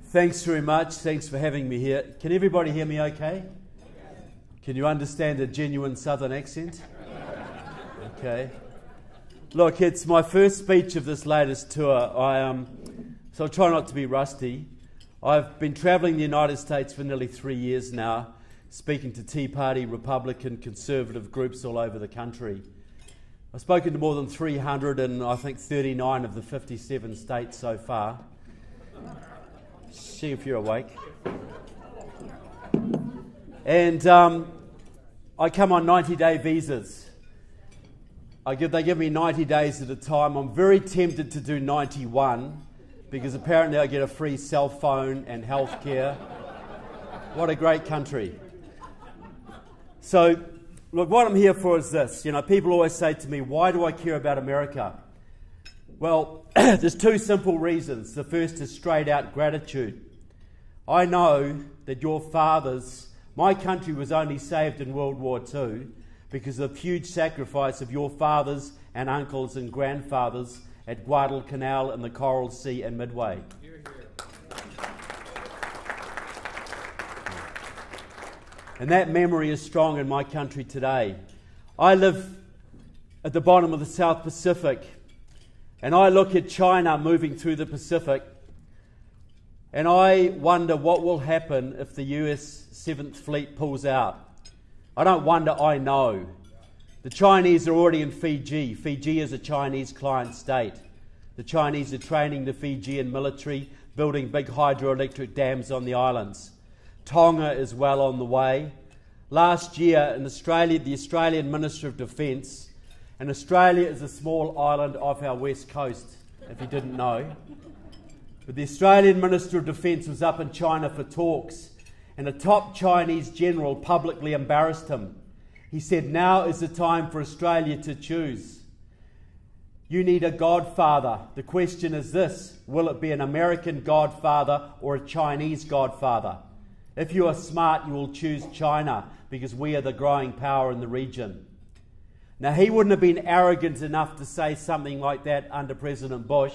Thanks very much. Thanks for having me here. Can everybody hear me okay? Can you understand a genuine southern accent? Okay. Look, it's my first speech of this latest tour. So I'll try not to be rusty. I've been travelling the United States for nearly 3 years now, speaking to Tea Party, Republican, Conservative groups all over the country. I've spoken to more than 300 in, I think, 39 of the 57 states so far. See if you're awake. And I come on 90-day visas. They give me 90 days at a time. I'm very tempted to do 91 because apparently I get a free cell phone and healthcare. What a great country. So, look, what I'm here for is this. You know, people always say to me, why do I care about America? Well, there's two simple reasons. The first is straight out gratitude. I know that your fathers, my country was only saved in World War II because of the huge sacrifice of your fathers and uncles and grandfathers at Guadalcanal and the Coral Sea and Midway. Hear, hear. And that memory is strong in my country today. I live at the bottom of the South Pacific, and I look at China moving through the Pacific, and I wonder what will happen if the US 7th Fleet pulls out. I don't wonder, I know. The Chinese are already in Fiji. Fiji is a Chinese client state. The Chinese are training the Fijian military, building big hydroelectric dams on the islands. Tonga is well on the way. Last year in Australia, the Australian Minister of Defence, and Australia is a small island off our west coast, if you didn't know. But the Australian Minister of Defence was up in China for talks, and a top Chinese general publicly embarrassed him. He said, now is the time for Australia to choose. You need a godfather. The question is this: will it be an American godfather or a Chinese godfather? If you are smart, you will choose China because we are the growing power in the region. Now, he wouldn't have been arrogant enough to say something like that under President Bush,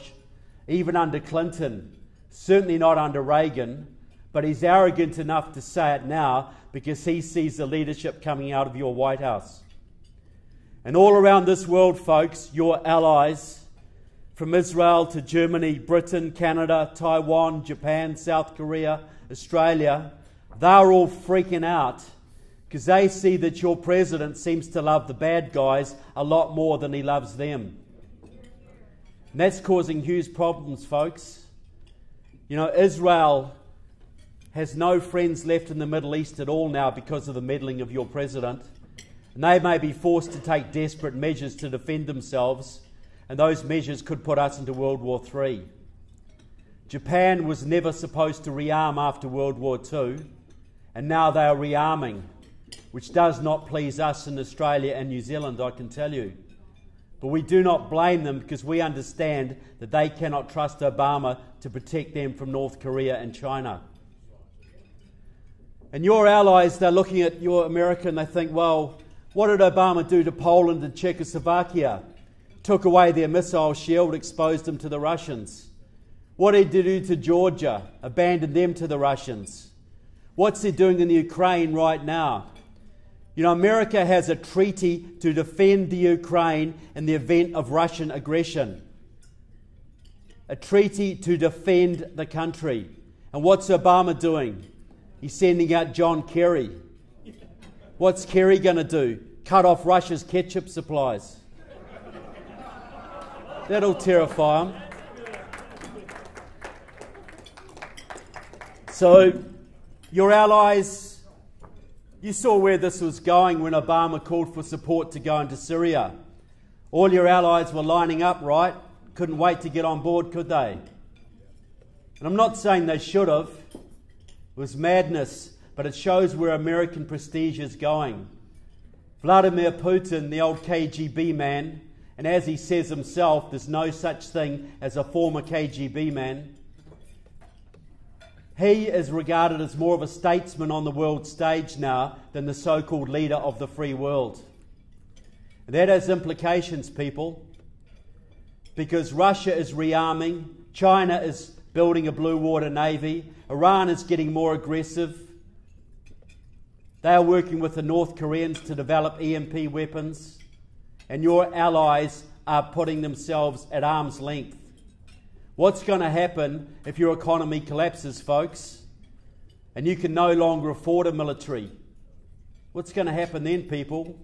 even under Clinton, certainly not under Reagan, but he's arrogant enough to say it now because he sees the leadership coming out of your White House. And all around this world, folks, your allies, from Israel to Germany, Britain, Canada, Taiwan, Japan, South Korea, Australia, they're all freaking out because they see that your president seems to love the bad guys a lot more than he loves them. And that's causing huge problems, folks. You know, Israel has no friends left in the Middle East at all now because of the meddling of your president. And they may be forced to take desperate measures to defend themselves, and those measures could put us into World War III. Japan was never supposed to rearm after World War II, and now they are rearming, which does not please us in Australia and New Zealand, I can tell you. But we do not blame them because we understand that they cannot trust Obama to protect them from North Korea and China. And your allies, they're looking at your America and they think, well, what did Obama do to Poland and Czechoslovakia? Took away their missile shield, exposed them to the Russians. What did he do to Georgia? Abandoned them to the Russians. What's he doing in the Ukraine right now? You know, America has a treaty to defend the Ukraine in the event of Russian aggression. A treaty to defend the country. And what's Obama doing? He's sending out John Kerry. What's Kerry going to do? Cut off Russia's ketchup supplies. That'll terrify him. So, your allies, you saw where this was going when Obama called for support to go into Syria. All your allies were lining up, right? Couldn't wait to get on board, could they? And I'm not saying they should have. It was madness, but it shows where American prestige is going. Vladimir Putin, the old KGB man, and as he says himself, there's no such thing as a former KGB man. He is regarded as more of a statesman on the world stage now than the so-called leader of the free world. And that has implications, people, because Russia is rearming, China is building a blue water navy. Iran is getting more aggressive. They are working with the North Koreans to develop EMP weapons. And your allies are putting themselves at arm's length. What's going to happen if your economy collapses, folks, and you can no longer afford a military? What's going to happen then, people?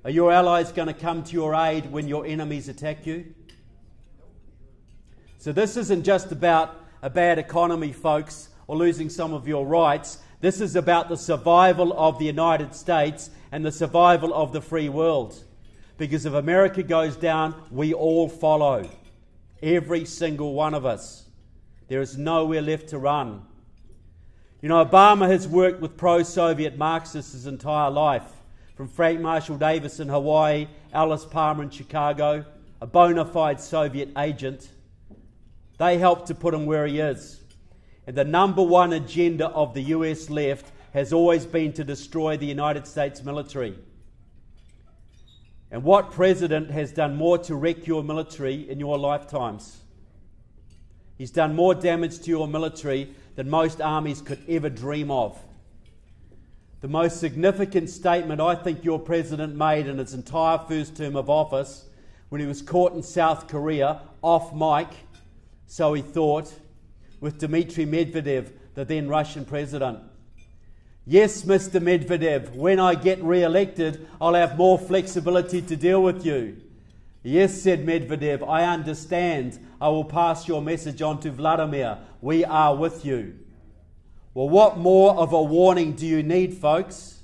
Are your allies going to come to your aid when your enemies attack you? So this isn't just about a bad economy, folks, or losing some of your rights. This is about the survival of the United States and the survival of the free world. Because if America goes down, we all follow. Every single one of us. There is nowhere left to run. You know, Obama has worked with pro-Soviet Marxists his entire life. From Frank Marshall Davis in Hawaii, Alice Palmer in Chicago, a bona fide Soviet agent. They helped to put him where he is. And the number one agenda of the US left has always been to destroy the United States military. And what president has done more to wreck your military in your lifetimes? He's done more damage to your military than most armies could ever dream of. The most significant statement I think your president made in his entire first term of office, when he was caught in South Korea, off mic, so he thought, with Dmitry Medvedev, the then Russian president. Yes, Mr. Medvedev, when I get re-elected, I'll have more flexibility to deal with you. Yes, said Medvedev, I understand. I will pass your message on to Vladimir. We are with you. Well, what more of a warning do you need, folks?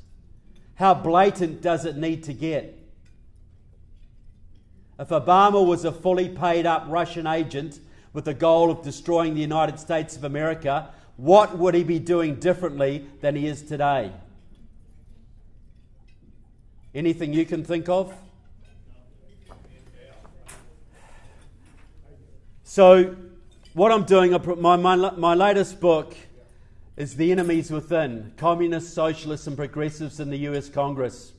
How blatant does it need to get? If Obama was a fully paid up Russian agent with the goal of destroying the United States of America, what would he be doing differently than he is today? Anything you can think of? So, what I'm doing, my latest book is The Enemies Within, Communists, Socialists and Progressives in the US Congress.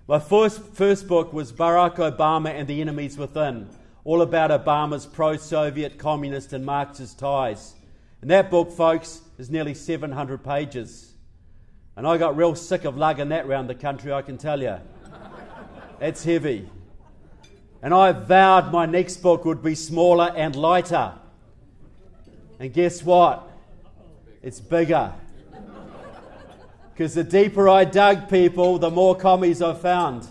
My first book was Barack Obama and the Enemies Within, all about Obama's pro-Soviet, communist and Marxist ties. And that book, folks, is nearly 700 pages. And I got real sick of lugging that around the country, I can tell you. It's heavy. And I vowed my next book would be smaller and lighter. And guess what? It's bigger. Because the deeper I dug, people, the more commies I found.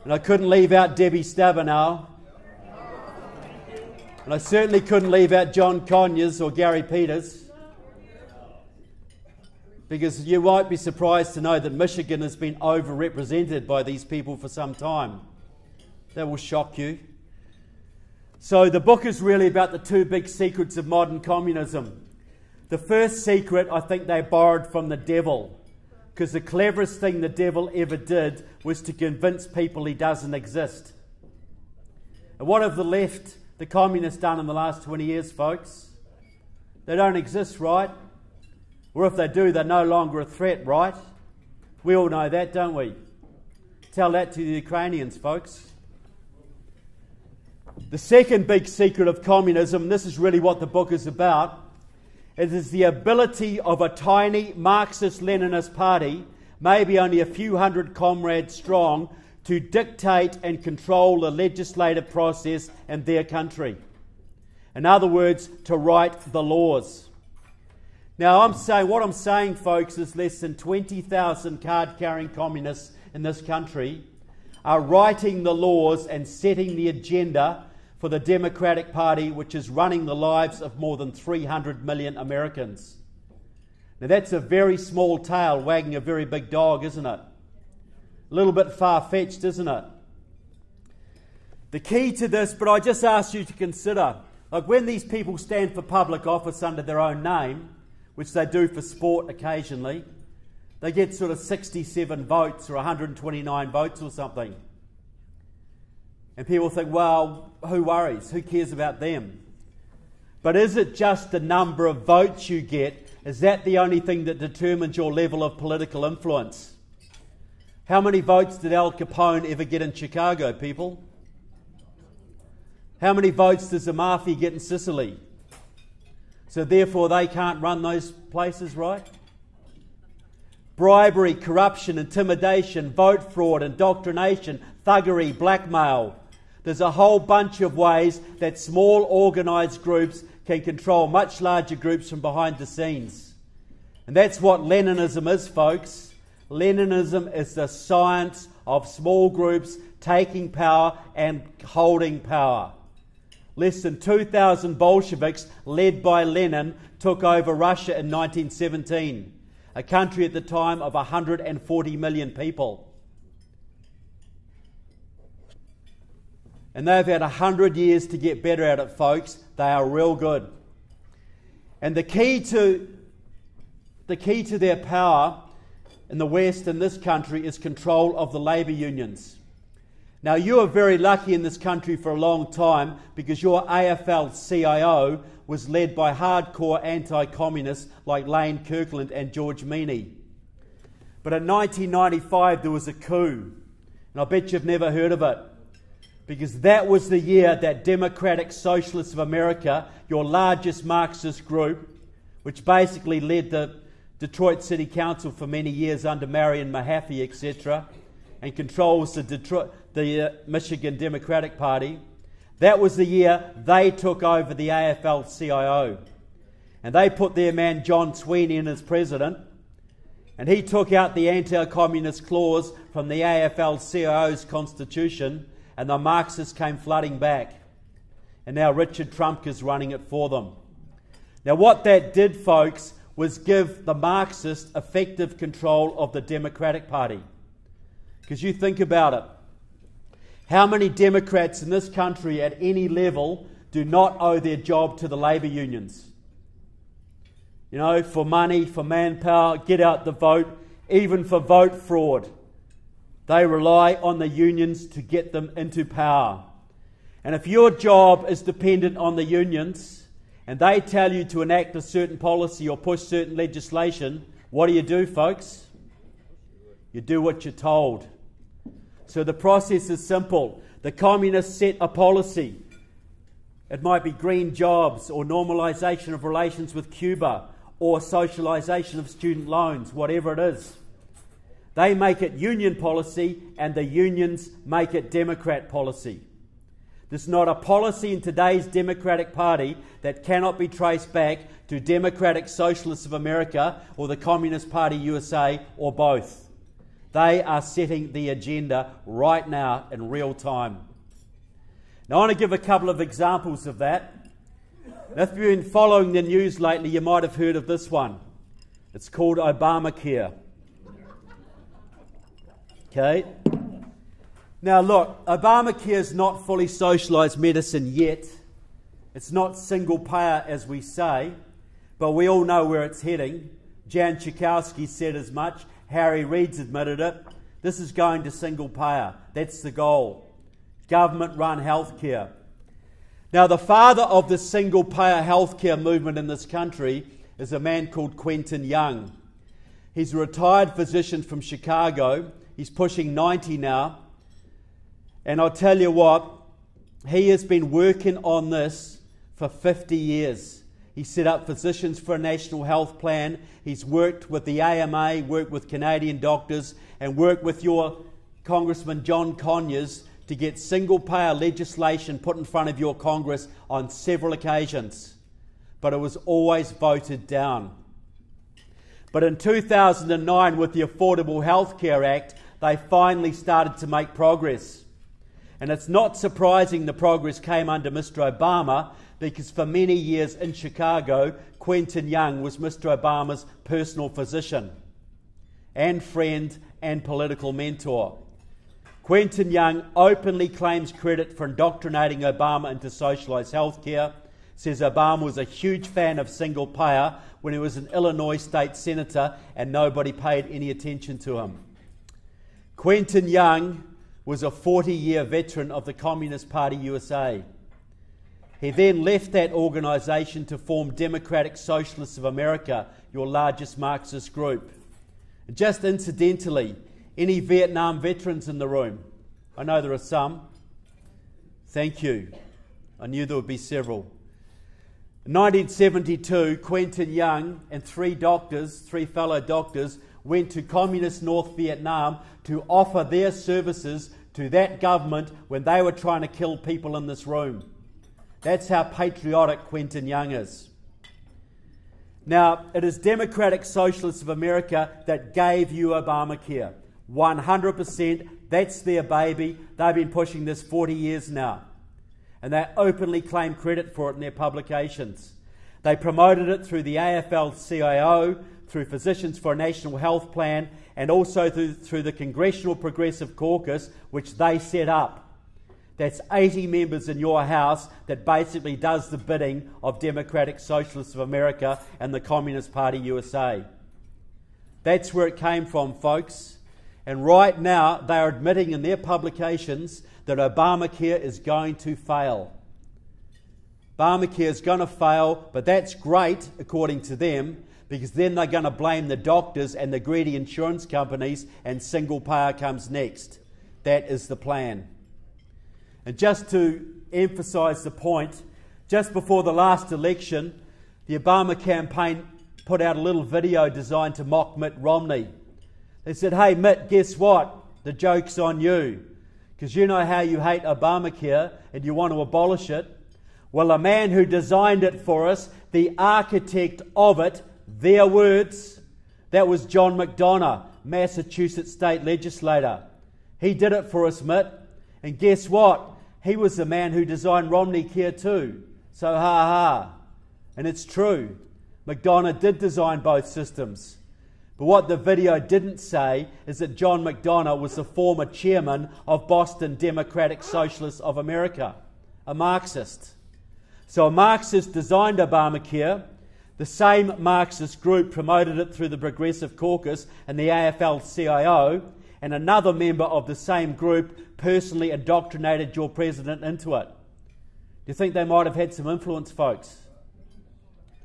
And I couldn't leave out Debbie Stabenow. And I certainly couldn't leave out John Conyers or Gary Peters. Because you might be surprised to know that Michigan has been overrepresented by these people for some time. That will shock you. So the book is really about the two big secrets of modern communism. The first secret, I think they borrowed from the devil. Because the cleverest thing the devil ever did was to convince people he doesn't exist. And what have the communists done in the last 20 years, folks? They don't exist, right? Or if they do, they're no longer a threat, right? We all know that, don't we? Tell that to the Ukrainians, folks. The second big secret of communism, and this is really what the book is about, it is the ability of a tiny Marxist-Leninist party, maybe only a few hundred comrades strong, to dictate and control the legislative process in their country. In other words, to write the laws. Now, what I'm saying, folks, is less than 20,000 card-carrying communists in this country are writing the laws and setting the agenda for the Democratic Party, which is running the lives of more than 300 million Americans. Now, that's a very small tail wagging a very big dog, isn't it? A little bit far-fetched, isn't it? The key to this, but I just ask you to consider, like when these people stand for public office under their own name, which they do for sport occasionally, they get sort of 67 votes or 129 votes or something. And people think, well, who worries? Who cares about them? But is it just the number of votes you get? Is that the only thing that determines your level of political influence? How many votes did Al Capone ever get in Chicago, people? How many votes does the mafia get in Sicily? So therefore they can't run those places, right? Bribery, corruption, intimidation, vote fraud, indoctrination, thuggery, blackmail. There's a whole bunch of ways that small organised groups can control much larger groups from behind the scenes. And that's what Leninism is, folks. Leninism is the science of small groups taking power and holding power. Less than 2,000 Bolsheviks, led by Lenin, took over Russia in 1917, a country at the time of 140 million people. And they've had 100 years to get better at it, folks. They are real good. And the key to their power in the West, in this country, is control of the labour unions. Now, you are very lucky in this country for a long time because your AFL-CIO was led by hardcore anti-communists like Lane Kirkland and George Meany. But in 1995 there was a coup, and I bet you've never heard of it, because that was the year that Democratic Socialists of America, your largest Marxist group, which basically led the Detroit City Council for many years under Marion Mahaffey, etc., and controls the Michigan Democratic Party. That was the year they took over the AFL-CIO. And they put their man John Sweeney in as president. And he took out the anti-communist clause from the AFL-CIO's constitution, and the Marxists came flooding back. And now Richard Trump is running it for them. Now what that did, folks, was give the Marxists effective control of the Democratic Party. Because you think about it. How many Democrats in this country at any level do not owe their job to the labour unions? You know, for money, for manpower, get out the vote, even for vote fraud. They rely on the unions to get them into power. And if your job is dependent on the unions and they tell you to enact a certain policy or push certain legislation, what do, folks? You do what you're told. So the process is simple. The communists set a policy. It might be green jobs or normalisation of relations with Cuba or socialisation of student loans, whatever it is. They make it union policy and the unions make it Democrat policy. There's not a policy in today's Democratic Party that cannot be traced back to Democratic Socialists of America or the Communist Party USA or both. They are setting the agenda right now in real time. Now I want to give a couple of examples of that. Now, if you've been following the news lately, you might have heard of this one. It's called Obamacare. Okay. Now look, Obamacare is not fully socialised medicine yet. It's not single payer as we say, but we all know where it's heading. Jan Schakowsky said as much. Harry Reid's admitted it. This is going to single payer. That's the goal. Government-run healthcare. Now, the father of the single payer healthcare movement in this country is a man called Quentin Young. He's a retired physician from Chicago. He's pushing 90 now. And I'll tell you what, he has been working on this for 50 years. He set up Physicians for a National Health Plan. He's worked with the AMA, worked with Canadian doctors, and worked with your Congressman John Conyers to get single-payer legislation put in front of your Congress on several occasions. But it was always voted down. But in 2009, with the Affordable Health Care Act, they finally started to make progress. And it's not surprising the progress came under Mr. Obama, because for many years in Chicago, Quentin Young was Mr. Obama's personal physician and friend and political mentor. Quentin Young openly claims credit for indoctrinating Obama into socialised healthcare, says Obama was a huge fan of single payer when he was an Illinois state senator and nobody paid any attention to him. Quentin Young was a 40-year veteran of the Communist Party USA. He then left that organisation to form Democratic Socialists of America, your largest Marxist group. And just incidentally, any Vietnam veterans in the room? I know there are some. Thank you. I knew there would be several. In 1972, Quentin Young and three fellow doctors, went to communist North Vietnam to offer their services to that government when they were trying to kill people in this room. That's how patriotic Quentin Young is. Now, it is Democratic Socialists of America that gave you Obamacare. 100%, that's their baby. They've been pushing this 40 years now. And they openly claim credit for it in their publications. They promoted it through the AFL-CIO, through Physicians for a National Health Plan, and also through the Congressional Progressive Caucus, which they set up. That's 80 members in your House that basically does the bidding of Democratic Socialists of America and the Communist Party USA. That's where it came from, folks. And right now, they are admitting in their publications that Obamacare is going to fail. Obamacare is going to fail, but that's great, according to them, because then they're going to blame the doctors and the greedy insurance companies, and single payer comes next. That is the plan. And just to emphasise the point, just before the last election, the Obama campaign put out a little video designed to mock Mitt Romney. They said, "Hey Mitt, guess what? The joke's on you. Because you know how you hate Obamacare and you want to abolish it. Well, a man who designed it for us, the architect of it," their words, that was John McDonough, Massachusetts state legislator. "He did it for us, Mitt. And guess what? He was the man who designed Romney Care too. So ha ha." And it's true. McDonough did design both systems. But what the video didn't say is that John McDonough was the former chairman of Boston Democratic Socialists of America, a Marxist. So a Marxist designed Obamacare. The same Marxist group promoted it through the Progressive Caucus and the AFL-CIO, and another member of the same group personally indoctrinated your president into it. Do you think they might have had some influence, folks?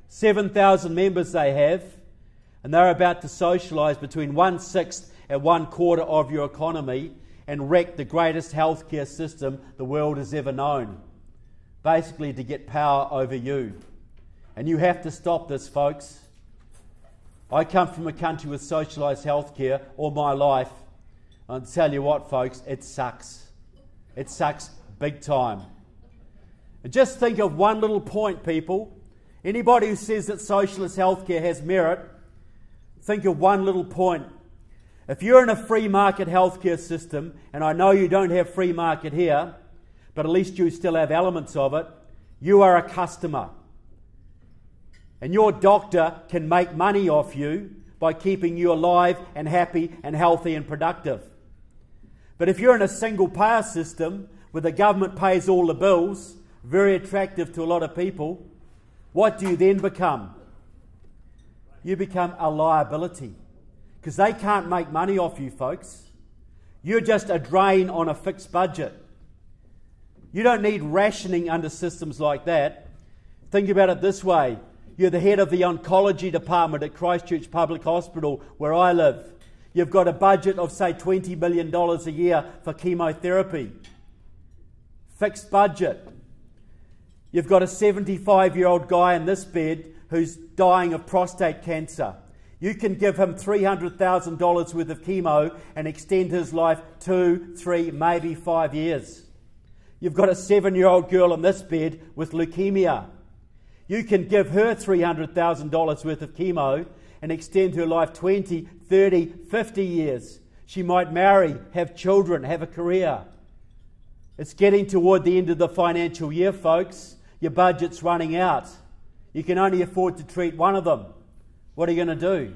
7,000 members they have, and they're about to socialise between 1/6 and 1/4 of your economy and wreck the greatest healthcare system the world has ever known, basically to get power over you. And you have to stop this, folks. I come from a country with socialised healthcare all my life. I'll tell you what, folks, it sucks. It sucks big time. And just think of one little point, people. Anybody who says that socialist healthcare has merit, think of one little point. If you're in a free market healthcare system, and I know you don't have free market here, but at least you still have elements of it, you are a customer. And your doctor can make money off you by keeping you alive and happy and healthy and productive. But if you're in a single payer system where the government pays all the bills, very attractive to a lot of people, what do you then become? You become a liability, because they can't make money off you, folks. You're just a drain on a fixed budget. You don't need rationing under systems like that. Think about it this way. You're the head of the oncology department at Christchurch Public Hospital, where I live. You've got a budget of, say, $20 million a year for chemotherapy. Fixed budget. You've got a 75-year-old guy in this bed who's dying of prostate cancer. You can give him $300,000 worth of chemo and extend his life 2, 3, maybe 5 years. You've got a 7-year-old girl in this bed with leukemia. You can give her $300,000 worth of chemo and extend her life 20, 30, 50 years. She might marry, have children, have a career. It's getting toward the end of the financial year, folks. Your budget's running out. You can only afford to treat one of them. What are you going to do?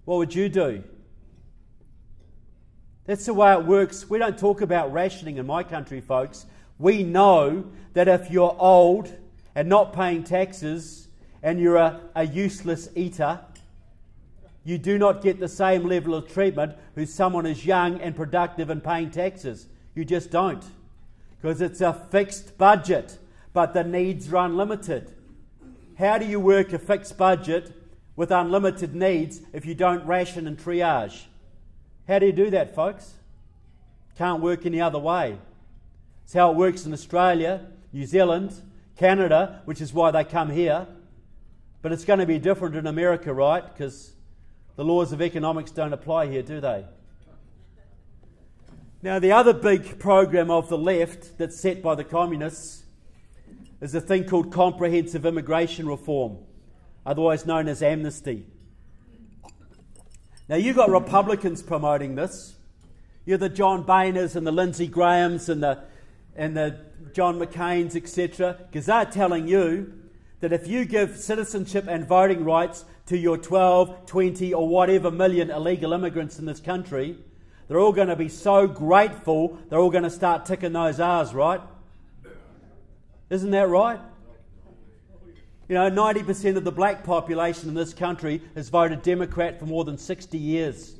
What would you do? That's the way it works. We don't talk about rationing in my country, folks. We know that if you're old and not paying taxes and you're a useless eater, you do not get the same level of treatment as someone who's young and productive and paying taxes. You just don't. Because it's a fixed budget, but the needs are unlimited. How do you work a fixed budget with unlimited needs if you don't ration and triage? How do you do that, folks? Can't work any other way. It's how it works in Australia, New Zealand, Canada, which is why they come here. But it's going to be different in America, right? Because the laws of economics don't apply here, do they? Now, the other big program of the left that's set by the communists is a thing called comprehensive immigration reform, otherwise known as amnesty. Now, you've got Republicans promoting this. You're the John Boehners and the Lindsey Grahams and the John McCains, etc., because they're telling you that if you give citizenship and voting rights to your 12, 20 or whatever million illegal immigrants in this country, they're all going to be so grateful, they're all going to start ticking those R's, right? Isn't that right? You know, 90% of the black population in this country has voted Democrat for more than 60 years.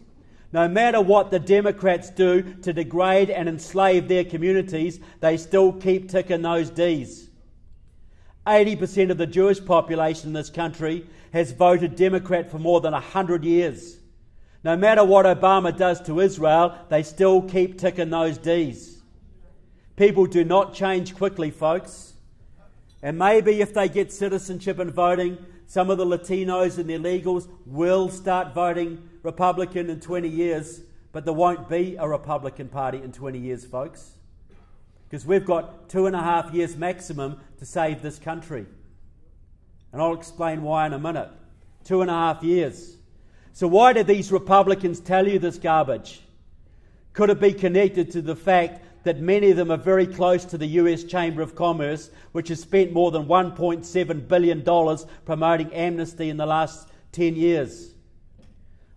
No matter what the Democrats do to degrade and enslave their communities, they still keep ticking those D's. 80% of the Jewish population in this country has voted Democrat for more than 100 years. No matter what Obama does to Israel, they still keep ticking those D's. People do not change quickly, folks. And maybe if they get citizenship and voting, some of the Latinos and the illegals will start voting Republican in 20 years, but there won't be a Republican Party in 20 years, folks. Because we've got 2.5 years maximum to save this country. And I'll explain why in a minute. 2.5 years. So why did these Republicans tell you this garbage? Could it be connected to the fact that many of them are very close to the US Chamber of Commerce, which has spent more than $1.7 billion promoting amnesty in the last 10 years?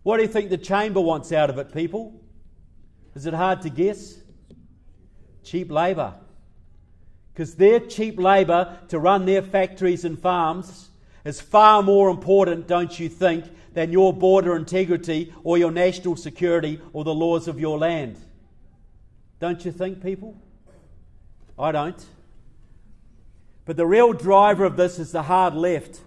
What do you think the Chamber wants out of it, people? Is it hard to guess? Cheap labour. Because their cheap labour to run their factories and farms is far more important, don't you think, than your border integrity or your national security or the laws of your land. Don't you think, people? I don't. But the real driver of this is the hard left.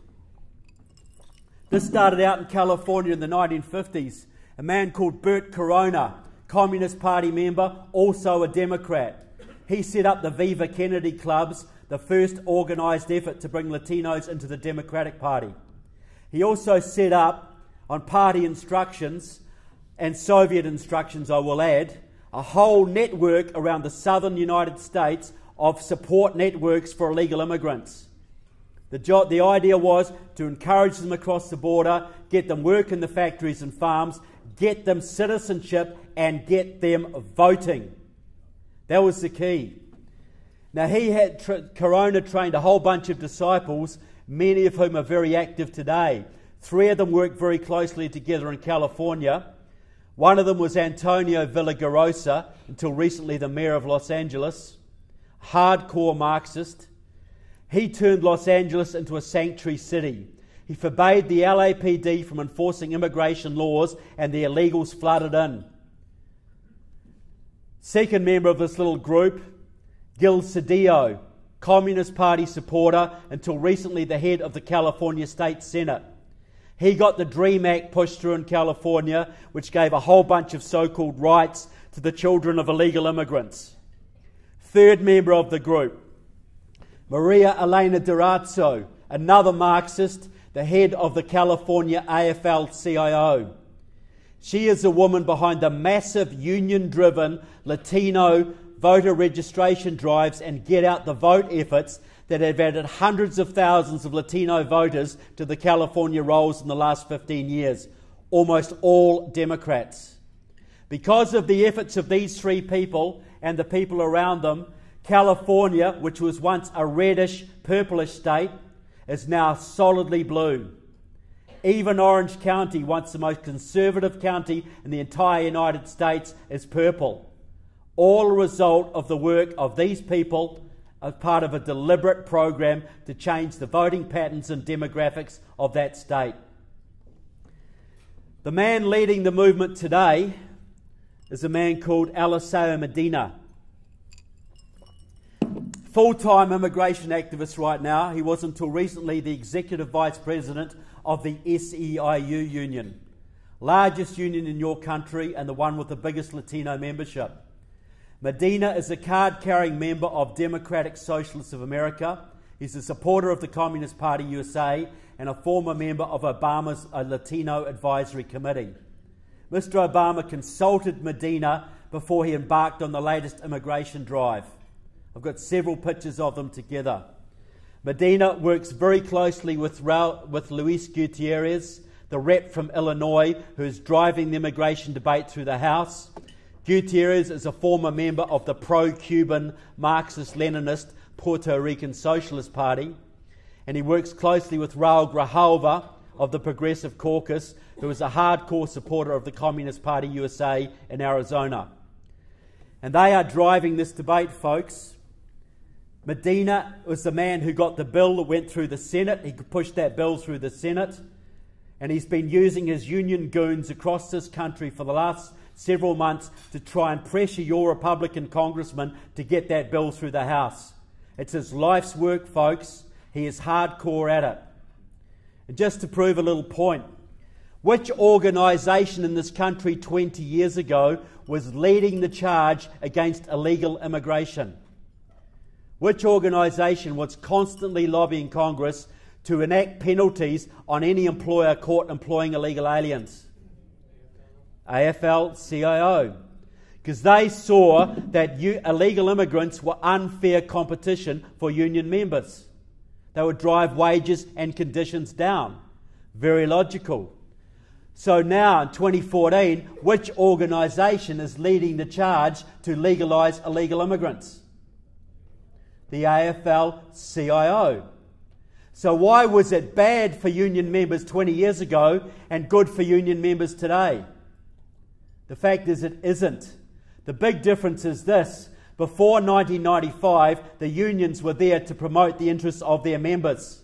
This started out in California in the 1950s. A man called Bert Corona, Communist Party member, also a Democrat. He set up the Viva Kennedy clubs, the first organised effort to bring Latinos into the Democratic Party. He also set up, on party instructions, and Soviet instructions I will add, a whole network around the southern United States of support networks for illegal immigrants. The idea was to encourage them across the border, get them work in the factories and farms, get them citizenship and get them voting. That was the key. Now Corona trained a whole bunch of disciples, many of whom are very active today. 3 of them worked very closely together in California. One of them was Antonio Villagrosa, until recently the mayor of Los Angeles, hardcore Marxist. He turned Los Angeles into a sanctuary city. He forbade the LAPD from enforcing immigration laws, and the illegals flooded in. Second member of this little group, Gil Cedillo, Communist Party supporter, until recently the head of the California State Senate. He got the DREAM Act pushed through in California, which gave a whole bunch of so-called rights to the children of illegal immigrants. Third member of the group, Maria Elena Durazo, another Marxist, the head of the California AFL-CIO. She is the woman behind the massive union-driven Latino voter registration drives and get out the vote efforts that have added hundreds of thousands of Latino voters to the California rolls in the last 15 years, almost all Democrats. Because of the efforts of these 3 people and the people around them, California, which was once a reddish, purplish state, is now solidly blue. Even Orange County, once the most conservative county in the entire United States, is purple. All a result of the work of these people as part of a deliberate program to change the voting patterns and demographics of that state. The man leading the movement today is a man called Eliseo Medina. Full-time immigration activist right now. He was until recently the executive vice president of the SEIU union, largest union in your country and the one with the biggest Latino membership. Medina is a card-carrying member of Democratic Socialists of America. He's a supporter of the Communist Party USA and a former member of Obama's Latino Advisory Committee. Mr. Obama consulted Medina before he embarked on the latest immigration drive. I've got several pictures of them together. Medina works very closely with Luis Gutierrez, the rep from Illinois, who is driving the immigration debate through the House. Gutierrez is a former member of the pro-Cuban Marxist-Leninist Puerto Rican Socialist Party, and he works closely with Raul Grijalva of the Progressive Caucus, who is a hardcore supporter of the Communist Party USA in Arizona. And they are driving this debate, folks. Medina was the man who got the bill that went through the Senate. He pushed that bill through the Senate, and he's been using his union goons across this country for the last several months to try and pressure your Republican congressman to get that bill through the House. It's his life's work, folks. He is hardcore at it. And just to prove a little point, which organisation in this country 20 years ago was leading the charge against illegal immigration? Which organisation was constantly lobbying Congress to enact penalties on any employer caught employing illegal aliens? AFL-CIO. Because they saw that illegal immigrants were unfair competition for union members. They would drive wages and conditions down. Very logical. So now, in 2014, which organisation is leading the charge to legalise illegal immigrants? The AFL-CIO. So why was it bad for union members 20 years ago and good for union members today? The fact is it isn't. The big difference is this. Before 1995, the unions were there to promote the interests of their members.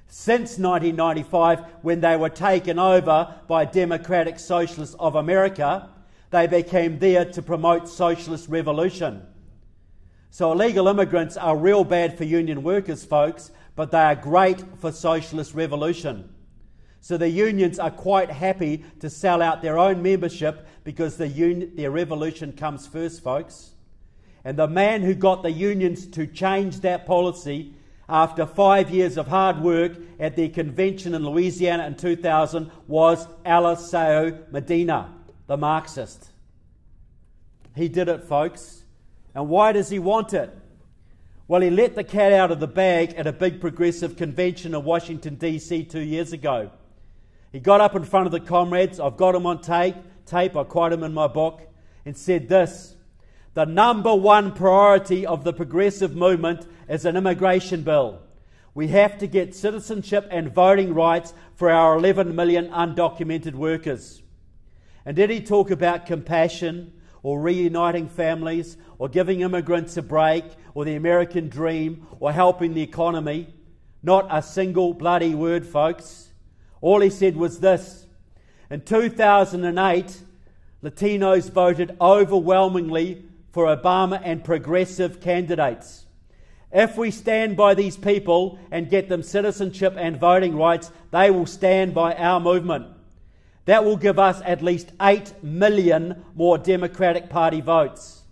Since 1995, when they were taken over by Democratic Socialists of America, they became there to promote socialist revolution. So illegal immigrants are real bad for union workers, folks, but they are great for socialist revolution. So the unions are quite happy to sell out their own membership because their revolution comes first, folks. And the man who got the unions to change that policy after 5 years of hard work at their convention in Louisiana in 2000 was Eliseo Medina, the Marxist. He did it, folks. And why does he want it? Well, he let the cat out of the bag at a big progressive convention in Washington, D.C. 2 years ago. He got up in front of the comrades, I've got him on tape, I quote him in my book, and said this: the number one priority of the progressive movement is an immigration bill. We have to get citizenship and voting rights for our 11 million undocumented workers. And did he talk about compassion, or reuniting families, or giving immigrants a break, or the American dream, or helping the economy? Not a single bloody word, folks. All he said was this: in 2008, Latinos voted overwhelmingly for Obama and progressive candidates. If we stand by these people and get them citizenship and voting rights, they will stand by our movement. That will give us at least 8 million more Democratic Party votes.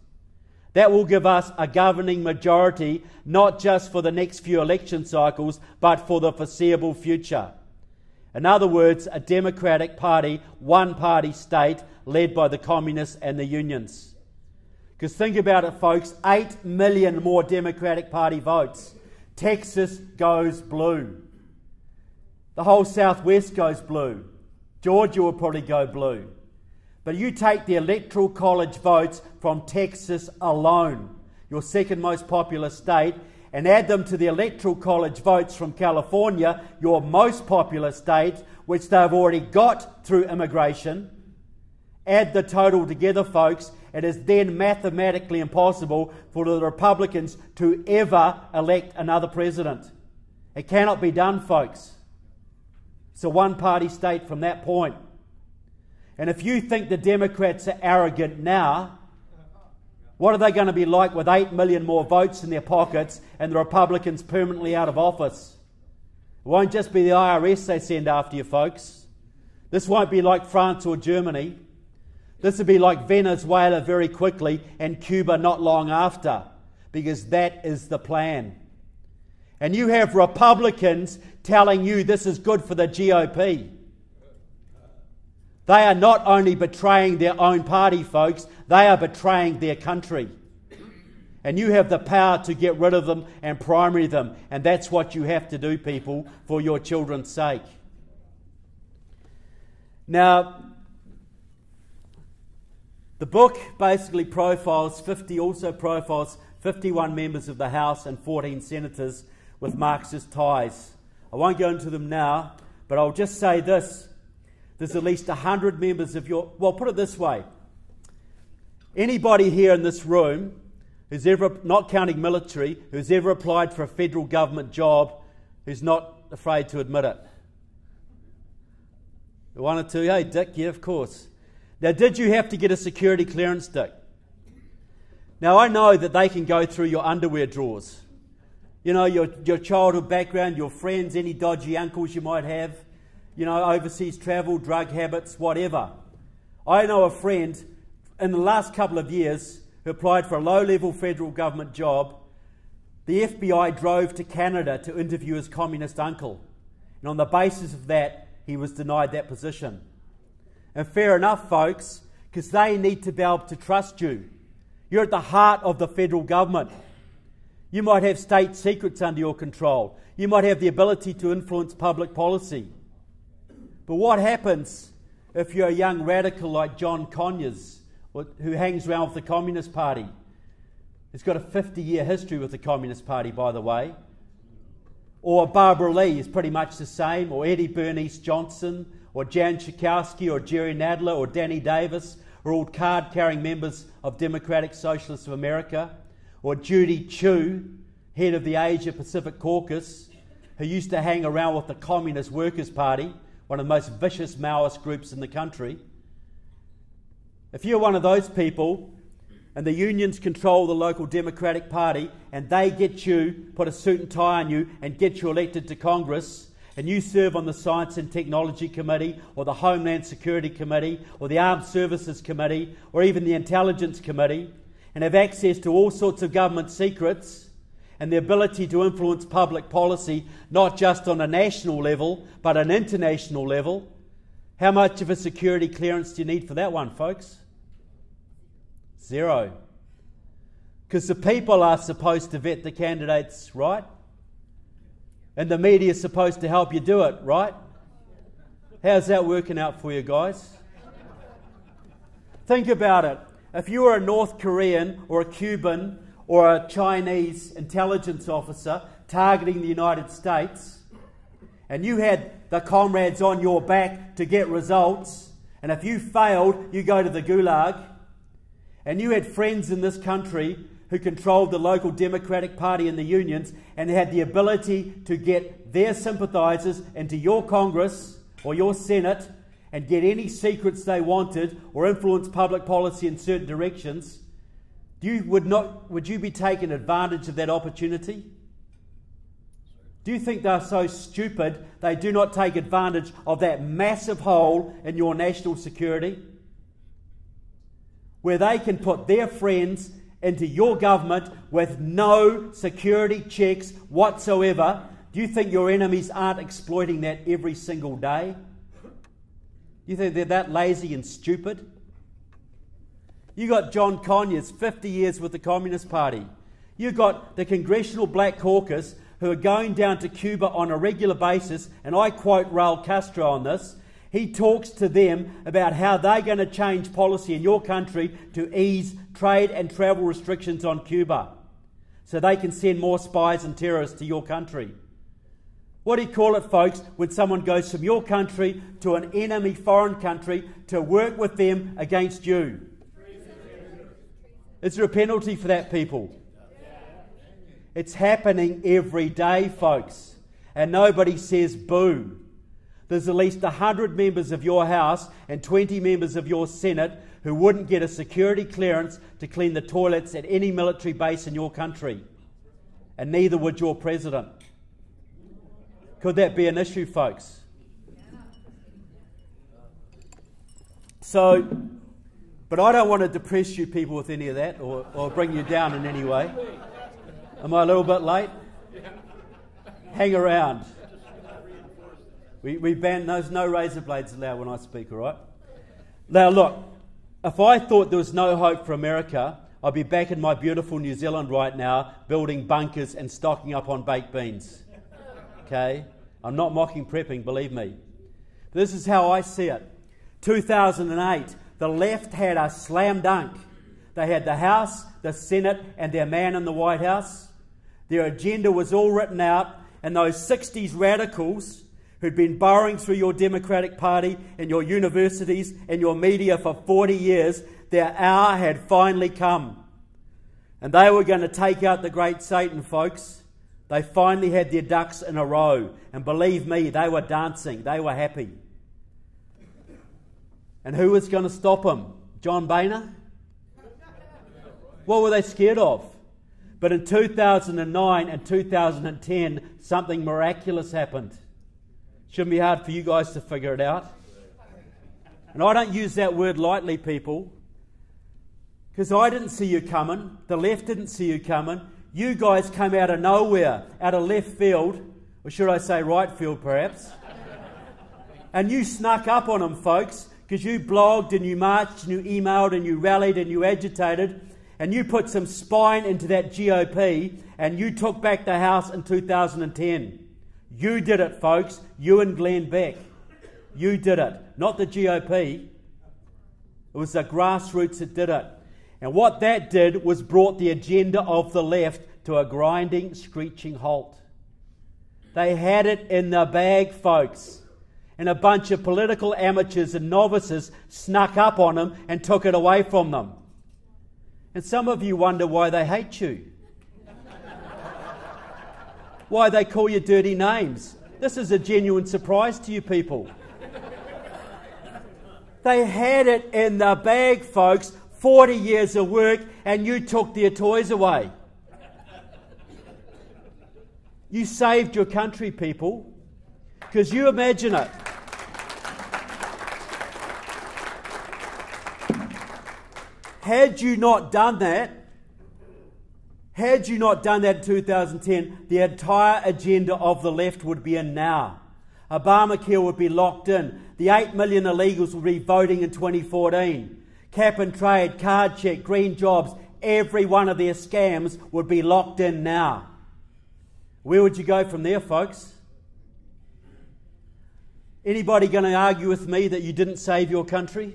That will give us a governing majority, not just for the next few election cycles, but for the foreseeable future. In other words, a Democratic Party, one-party state led by the communists and the unions. Because think about it, folks, 8 million more Democratic Party votes. Texas goes blue. The whole Southwest goes blue. Georgia will probably go blue. But you take the Electoral College votes from Texas alone, your second most populous state, and add them to the Electoral College votes from California, your most populous state, which they've already got through immigration. Add the total together, folks. It is then mathematically impossible for the Republicans to ever elect another president. It cannot be done, folks. It's a one-party state from that point. And if you think the Democrats are arrogant now, what are they going to be like with 8 million more votes in their pockets and the Republicans permanently out of office? It won't just be the IRS they send after you, folks. This won't be like France or Germany. This will be like Venezuela very quickly and Cuba not long after, because that is the plan. And you have Republicans telling you this is good for the GOP. They are not only betraying their own party, folks, they are betraying their country. And you have the power to get rid of them and primary them. And that's what you have to do, people, for your children's sake. Now, the book basically profiles 51 members of the House and 14 senators with Marxist ties. I won't go into them now, but I'll just say this. There's at least 100 members of your... Well, put it this way. Anybody here in this room who's ever, not counting military, who's ever applied for a federal government job, who's not afraid to admit it? One or two? Hey, Dick, yeah, of course. Now, did you have to get a security clearance, Dick? Now, I know that they can go through your underwear drawers. You know, your childhood background, your friends, any dodgy uncles you might have, you know, overseas travel, drug habits, whatever. I know a friend in the last couple of years who applied for a low-level federal government job. The FBI drove to Canada to interview his communist uncle. And on the basis of that, he was denied that position. And fair enough, folks, because they need to be able to trust you. You're at the heart of the federal government. You might have state secrets under your control. You might have the ability to influence public policy. But what happens if you're a young radical like John Conyers, who hangs around with the Communist Party? He's got a 50-year history with the Communist Party, by the way. Or Barbara Lee is pretty much the same, or Eddie Bernice Johnson, or Jan Schakowsky, or Jerry Nadler, or Danny Davis, or all card-carrying members of Democratic Socialists of America, or Judy Chu, head of the Asia Pacific Caucus, who used to hang around with the Communist Workers' Party, one of the most vicious Maoist groups in the country. If you're one of those people, and the unions control the local Democratic Party, and they get you, put a suit and tie on you, and get you elected to Congress, and you serve on the Science and Technology Committee, or the Homeland Security Committee, or the Armed Services Committee, or even the Intelligence Committee, and have access to all sorts of government secrets, and the ability to influence public policy, not just on a national level, but an international level, how much of a security clearance do you need for that one, folks? Zero. Because the people are supposed to vet the candidates, right? And the media is supposed to help you do it, right? How's that working out for you guys? Think about it. If you were a North Korean or a Cuban or a Chinese intelligence officer targeting the United States, and you had the comrades on your back to get results, and if you failed, you go to the gulag, and you had friends in this country who controlled the local Democratic Party and the unions and had the ability to get their sympathisers into your Congress or your Senate and get any secrets they wanted or influence public policy in certain directions, would you be taking advantage of that opportunity? Do you think they're so stupid they do not take advantage of that massive hole in your national security, where they can put their friends into your government with no security checks whatsoever? Do you think your enemies aren't exploiting that every single day? Do you think they're that lazy and stupid? You got John Conyers, 50 years with the Communist Party. You got the Congressional Black Caucus, who are going down to Cuba on a regular basis, and I quote Raul Castro on this. He talks to them about how they're going to change policy in your country to ease trade and travel restrictions on Cuba so they can send more spies and terrorists to your country. What do you call it, folks, when someone goes from your country to an enemy foreign country to work with them against you? Is there a penalty for that, people? It's happening every day, folks, and nobody says boo. There's at least 100 members of your House and 20 members of your Senate who wouldn't get a security clearance to clean the toilets at any military base in your country. And neither would your president. Could that be an issue, folks? So, but I don't want to depress you people with any of that or bring you down in any way. Am I a little bit late? hang around. We ban those, no razor blades allowed when I speak, all right? Now look, if I thought there was no hope for America, I'd be back in my beautiful New Zealand right now, building bunkers and stocking up on baked beans. Okay? I'm not mocking prepping, believe me. This is how I see it. 2008, the left had a slam dunk. They had the House, the Senate, and their man in the White House. Their agenda was all written out, and those 60s radicals who'd been burrowing through your Democratic Party and your universities and your media for 40 years, their hour had finally come. And they were going to take out the great Satan, folks. They finally had their ducks in a row. And believe me, they were dancing. They were happy. And who was going to stop them? John Boehner? What were they scared of? But in 2009 and 2010, something miraculous happened. Shouldn't be hard for you guys to figure it out. And I don't use that word lightly, people, because I didn't see you coming. The left didn't see you coming. You guys came out of nowhere, out of left field, or should I say right field perhaps, and you snuck up on them, folks, because you blogged and you marched and you emailed and you rallied and you agitated and you put some spine into that GOP and you took back the House in 2010. You did it, folks. You and Glenn Beck. You did it. Not the GOP. It was the grassroots that did it. And what that did was brought the agenda of the left to a grinding, screeching halt. They had it in the bag, folks. And a bunch of political amateurs and novices snuck up on them and took it away from them. And some of you wonder why they hate you. Why they call you dirty names. This is a genuine surprise to you people. They had it in the bag, folks. 40 years of work, and you took their toys away. You saved your country, people, because you imagine it. Had you not done that in 2010, the entire agenda of the left would be in now. Obamacare would be locked in. The 8 million illegals would be voting in 2014. Cap and trade, card check, green jobs, every one of their scams would be locked in now. Where would you go from there, folks? Anybody going to argue with me that you didn't save your country?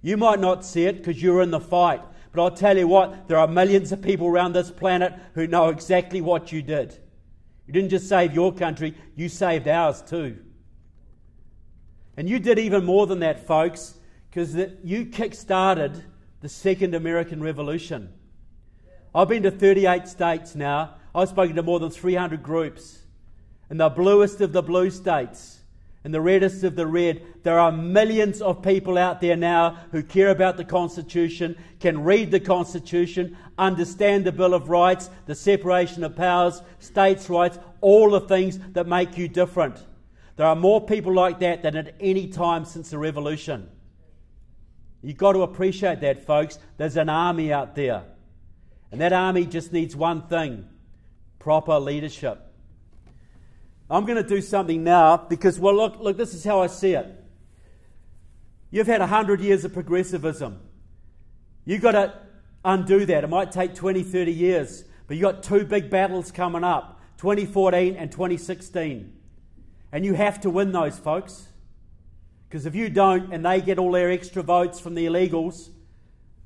You might not see it because you're in the fight. But I'll tell you what, there are millions of people around this planet who know exactly what you did. You didn't just save your country, you saved ours too. And you did even more than that, folks, because you kick-started the Second American Revolution. I've been to 38 states now. I've spoken to more than 300 groups. In the bluest of the blue states, in the reddest of the red, there are millions of people out there now who care about the Constitution, can read the Constitution, understand the Bill of Rights, the separation of powers, states' rights, all the things that make you different. There are more people like that than at any time since the Revolution. You've got to appreciate that, folks. There's an army out there. And that army just needs one thing: proper leadership. I'm going to do something now because, well, look, this is how I see it. You've had 100 years of progressivism. You've got to undo that. It might take 20, 30 years, but you've got two big battles coming up, 2014 and 2016. And you have to win those, folks. Because if you don't, and they get all their extra votes from the illegals,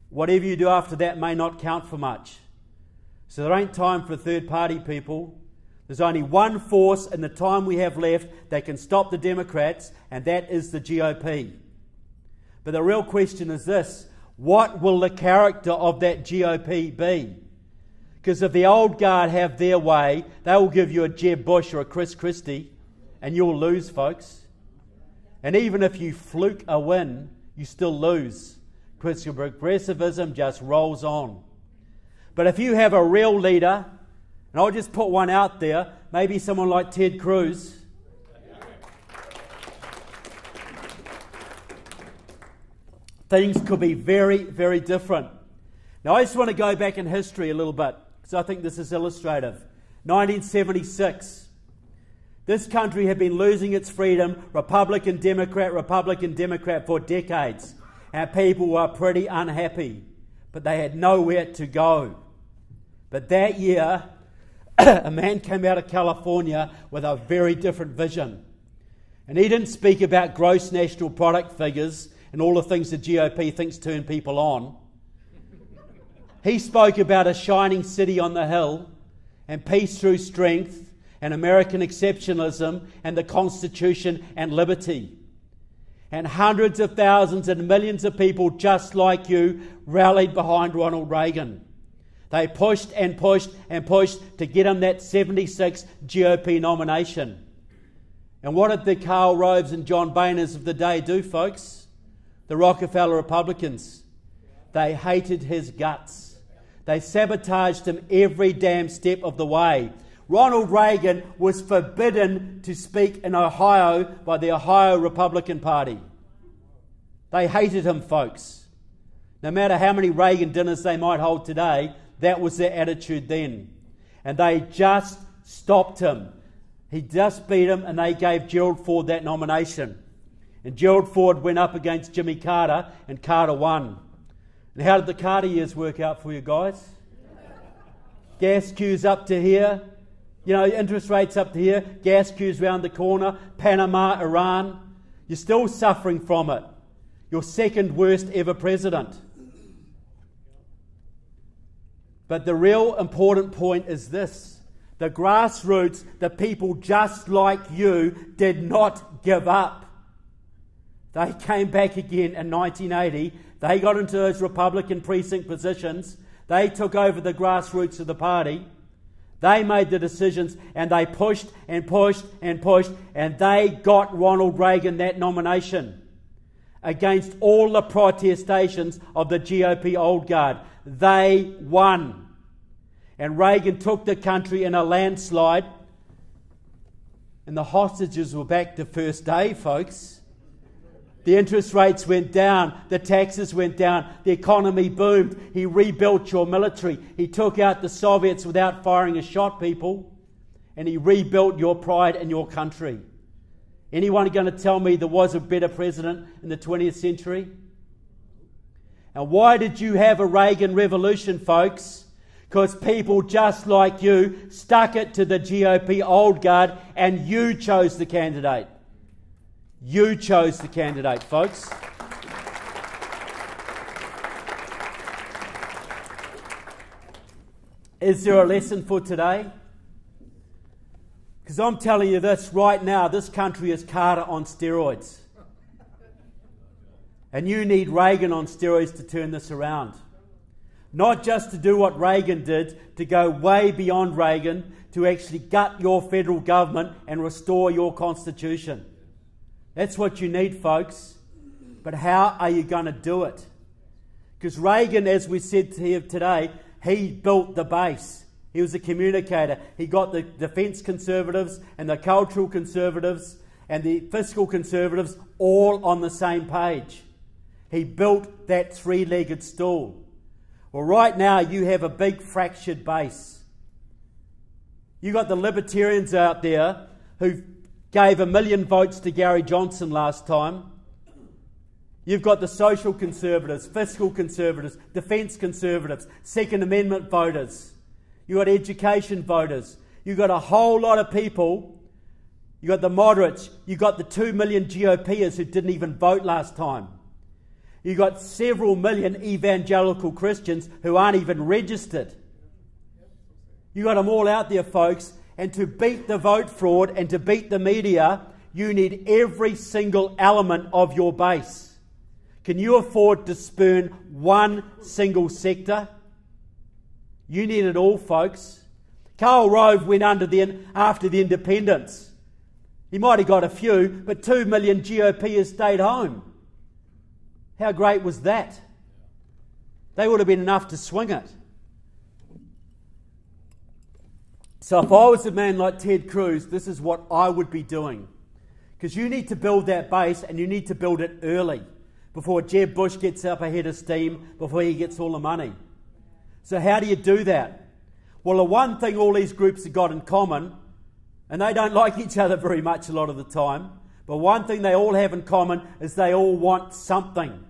whatever you do after that may not count for much. So there ain't time for third-party people. There's only one force in the time we have left that can stop the Democrats, and that is the GOP. But the real question is this: what will the character of that GOP be? Because if the old guard have their way, they will give you a Jeb Bush or a Chris Christie, and you'll lose, folks. And even if you fluke a win, you still lose, because your progressivism just rolls on. But if you have a real leader, and I'll just put one out there, maybe someone like Ted Cruz. Things could be very, very different. Now, I just want to go back in history a little bit, because I think this is illustrative. 1976. This country had been losing its freedom, Republican, Democrat for decades. And people were pretty unhappy, but they had nowhere to go. But that year, a man came out of California with a very different vision. And he didn't speak about gross national product figures and all the things the GOP thinks turn people on. He spoke about a shining city on the hill and peace through strength and American exceptionalism and the Constitution and liberty. And hundreds of thousands and millions of people just like you rallied behind Ronald Reagan. They pushed and pushed and pushed to get him that 76 GOP nomination. And what did the Karl Roves and John Boehners of the day do, folks? The Rockefeller Republicans. They hated his guts. They sabotaged him every damn step of the way. Ronald Reagan was forbidden to speak in Ohio by the Ohio Republican Party. They hated him, folks. No matter how many Reagan dinners they might hold today, that was their attitude then. And they just stopped him. He just beat him, and they gave Gerald Ford that nomination. And Gerald Ford went up against Jimmy Carter, and Carter won. And how did the Carter years work out for you guys? Gas queues up to here. You know, interest rates up to here. Gas queues round the corner. Panama, Iran. You're still suffering from it. Your second worst ever president. But the real important point is this. The grassroots, the people just like you, did not give up. They came back again in 1980. They got into those Republican precinct positions. They took over the grassroots of the party. They made the decisions, and they pushed and pushed and pushed, and they got Ronald Reagan that nomination against all the protestations of the GOP old guard. They won. And Reagan took the country in a landslide, and the hostages were back the first day, folks. The interest rates went down, the taxes went down, the economy boomed. He rebuilt your military. He took out the Soviets without firing a shot, people. And he rebuilt your pride in your country. Anyone going to tell me there was a better president in the 20th century? And why did you have a Reagan revolution, folks? Because people just like you stuck it to the GOP old guard, and you chose the candidate. You chose the candidate, folks. Is there a lesson for today? Because I'm telling you this right now, this country is Carter on steroids. And you need Reagan on steroids to turn this around. Not just to do what Reagan did, to go way beyond Reagan, to actually gut your federal government and restore your constitution. That's what you need, folks. But how are you going to do it? Because Reagan, as we said here today, he built the base. He was a communicator. He got the defence conservatives and the cultural conservatives and the fiscal conservatives all on the same page. He built that three-legged stool. Well, right now you have a big fractured base. You got the libertarians out there who gave 1 million votes to Gary Johnson last time. You've got the social conservatives, fiscal conservatives, defence conservatives, Second Amendment voters. You've got education voters. You've got a whole lot of people. You've got the moderates. You've got the 2 million GOPers who didn't even vote last time. You've got several million evangelical Christians who aren't even registered. You've got them all out there, folks. And to beat the vote fraud and to beat the media, you need every single element of your base. Can you afford to spurn one single sector? You need it all, folks. Karl Rove went after the independents. He might have got a few, but 2 million GOPers stayed home. How great was that? They would have been enough to swing it. So if I was a man like Ted Cruz, this is what I would be doing. Because you need to build that base, and you need to build it early, before Jeb Bush gets up ahead of steam, before he gets all the money. So how do you do that? Well, the one thing all these groups have got in common, and they don't like each other very much a lot of the time, but one thing they all have in common is they all want something.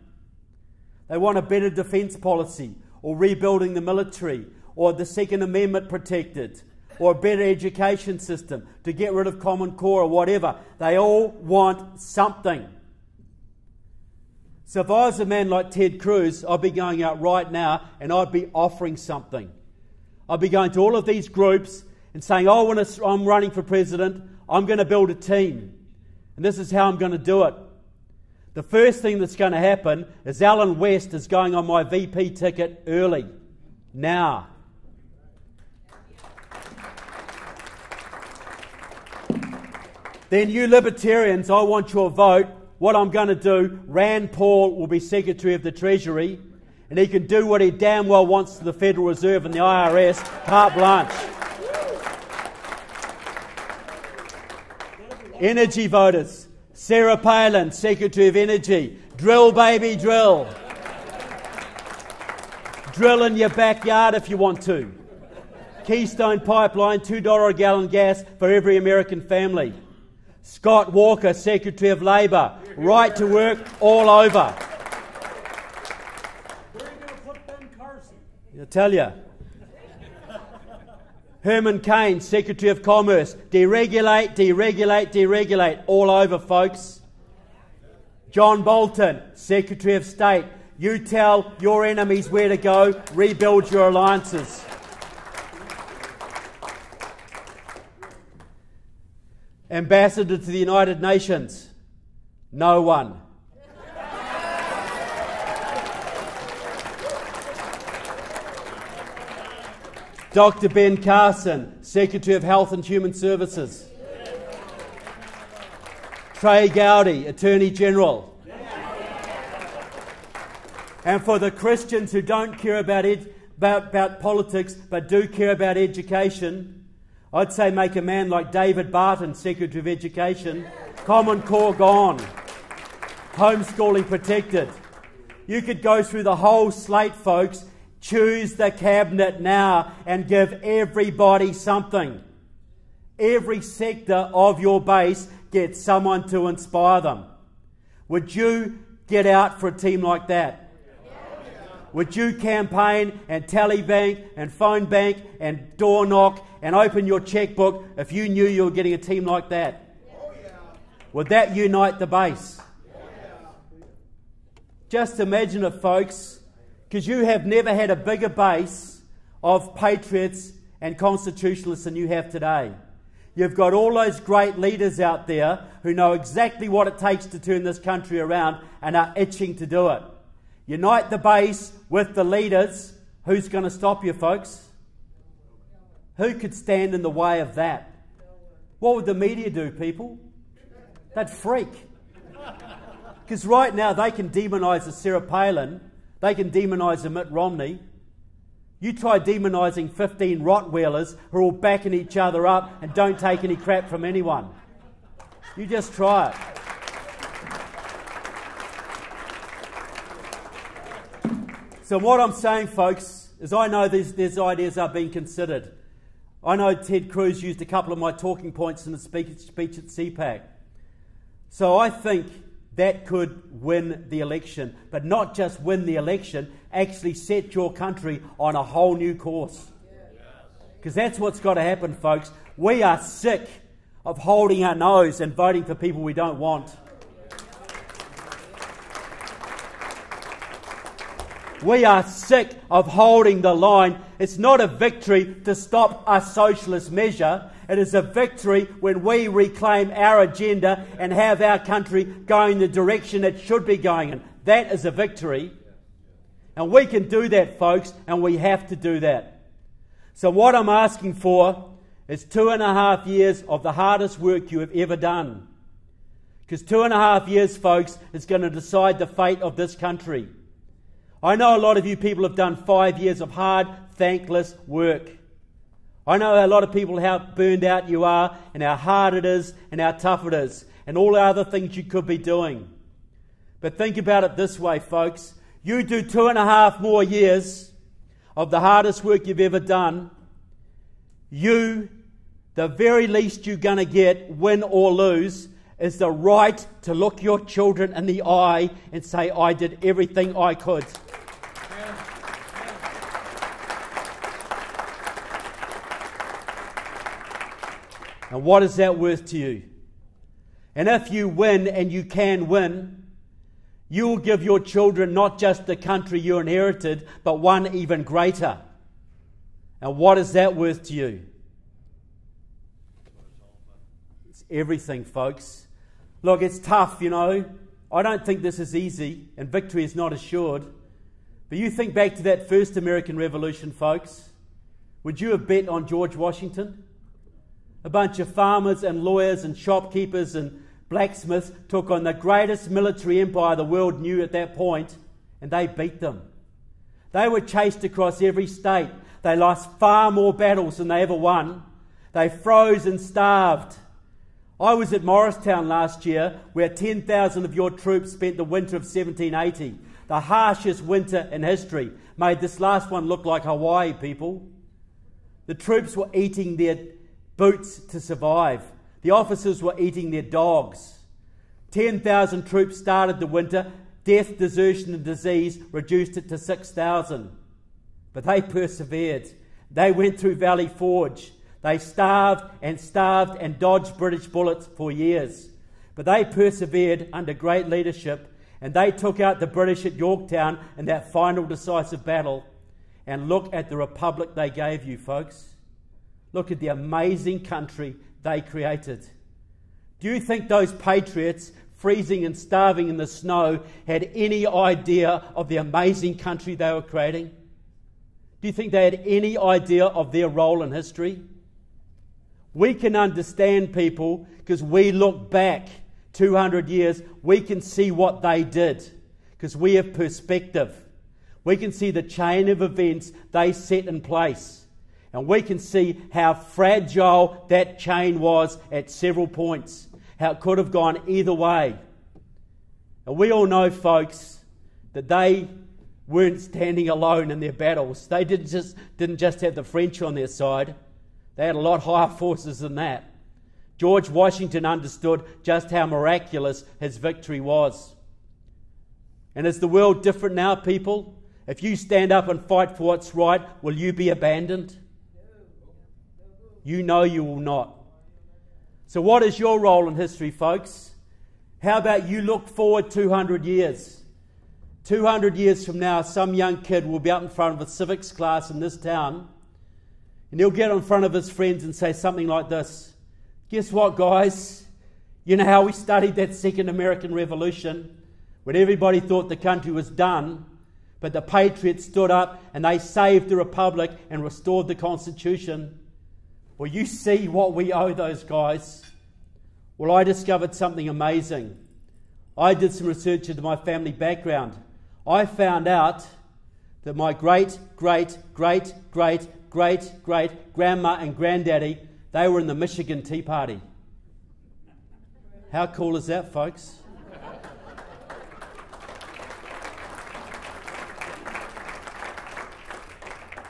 They want a better defence policy, or rebuilding the military, or the Second Amendment protected, or a better education system, to get rid of Common Core or whatever. They all want something. So if I was a man like Ted Cruz, I'd be going out right now and I'd be offering something. I'd be going to all of these groups and saying, I'm running for president, I'm going to build a team. And this is how I'm going to do it. The first thing that's going to happen is Alan West is going on my VP ticket early. Now. Then you libertarians, I want your vote. What I'm going to do, Rand Paul will be Secretary of the Treasury, and he can do what he damn well wants to the Federal Reserve and the IRS, carte blanche. Energy voters, Sarah Palin, Secretary of Energy. Drill, baby, drill. Drill in your backyard if you want to. Keystone Pipeline, $2 a gallon gas for every American family. Scott Walker, Secretary of Labour, right to work all over. Where are you going to put Ben Carson? I'll tell you. Herman Cain, Secretary of Commerce, deregulate, deregulate, deregulate, all over, folks. John Bolton, Secretary of State, you tell your enemies where to go, rebuild your alliances. Ambassador to the United Nations, no one. Dr. Ben Carson, Secretary of Health and Human Services. Trey Gowdy, Attorney General. And for the Christians who don't care about politics but do care about education, I'd say make a man like David Barton Secretary of Education. Common Core gone. Homeschooling protected. You could go through the whole slate, folks. Choose the cabinet now and give everybody something. Every sector of your base gets someone to inspire them. Would you get out for a team like that? Would you campaign and tally bank and phone bank and door knock and open your checkbook if you knew you were getting a team like that? Would that unite the base? Just imagine it, folks, because you have never had a bigger base of patriots and constitutionalists than you have today. You've got all those great leaders out there who know exactly what it takes to turn this country around and are itching to do it. Unite the base with the leaders. Who's going to stop you, folks? Who could stand in the way of that? What would the media do, people? They'd freak. Because right now they can demonise a Sarah Palin. They can demonise a Mitt Romney. You try demonising 15 Rottweilers who are all backing each other up and don't take any crap from anyone. You just try it. So what I'm saying, folks, is I know these ideas are being considered. I know Ted Cruz used a couple of my talking points in the speech at CPAC. So I think that could win the election, but not just win the election, actually set your country on a whole new course. Because that's what's got to happen, folks. We are sick of holding our nose and voting for people we don't want. We are sick of holding the line. It's not a victory to stop a socialist measure. It is a victory when we reclaim our agenda and have our country going the direction it should be going in. That is a victory. And we can do that, folks, and we have to do that. So what I'm asking for is 2.5 years of the hardest work you have ever done. Because 2.5 years, folks, is going to decide the fate of this country. I know a lot of you people have done 5 years of hard, thankless work. I know a lot of people how burned out you are and how hard it is and how tough it is and all the other things you could be doing. But think about it this way, folks. You do 2.5 more years of the hardest work you've ever done You, the very least you're going to get, win or lose, is the right to look your children in the eye and say, I did everything I could. And what is that worth to you? And if you win, and you can win, you will give your children not just the country you inherited, but one even greater. And what is that worth to you? It's everything, folks. Look, it's tough, you know. I don't think this is easy, and victory is not assured. But you think back to that first American Revolution, folks. Would you have bet on George Washington? A bunch of farmers and lawyers and shopkeepers and blacksmiths took on the greatest military empire the world knew at that point, and they beat them. They were chased across every state. They lost far more battles than they ever won. They froze and starved. I was at Morristown last year, where 10,000 of your troops spent the winter of 1780. The harshest winter in history. Made this last one look like Hawaii, people. The troops were eating their boots to survive. The officers were eating their dogs. 10,000 troops started the winter. Death, desertion and disease reduced it to 6,000. But they persevered. They went through Valley Forge. They starved and dodged British bullets for years. But they persevered under great leadership, and they took out the British at Yorktown in that final decisive battle. And look at the republic they gave you, folks. Look at the amazing country they created. Do you think those patriots, freezing and starving in the snow, had any idea of the amazing country they were creating? Do you think they had any idea of their role in history? We can understand people because we look back 200 years. We can see what they did because we have perspective. We can see the chain of events they set in place. And we can see how fragile that chain was at several points. How it could have gone either way. And we all know, folks, that they weren't standing alone in their battles. They didn't just have the French on their side. They had a lot higher forces than that. George Washington understood just how miraculous his victory was. And is the world different now, people? If you stand up and fight for what's right, will you be abandoned? You know you will not. So what is your role in history, folks? How about you look forward 200 years? 200 years from now, some young kid will be up in front of a civics class in this town, and he'll get in front of his friends and say something like this. Guess what, guys? You know how we studied that second American Revolution when everybody thought the country was done, but the patriots stood up and they saved the republic and restored the Constitution. Well, you see what we owe those guys. Well, I discovered something amazing. I did some research into my family background. I found out that my great-great-great-great-great-great-grandma and granddaddy, they were in the Michigan Tea Party. How cool is that, folks?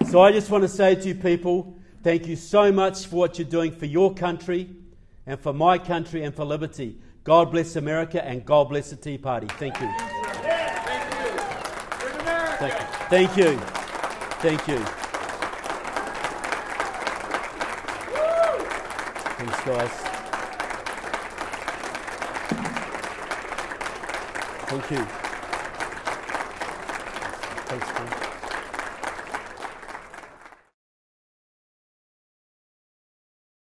So I just want to say to you people, thank you so much for what you're doing for your country and for my country and for liberty. God bless America and God bless the Tea Party. Thank you. Thank you. Thank you. Thanks, guys. Thank you. Thanks, man.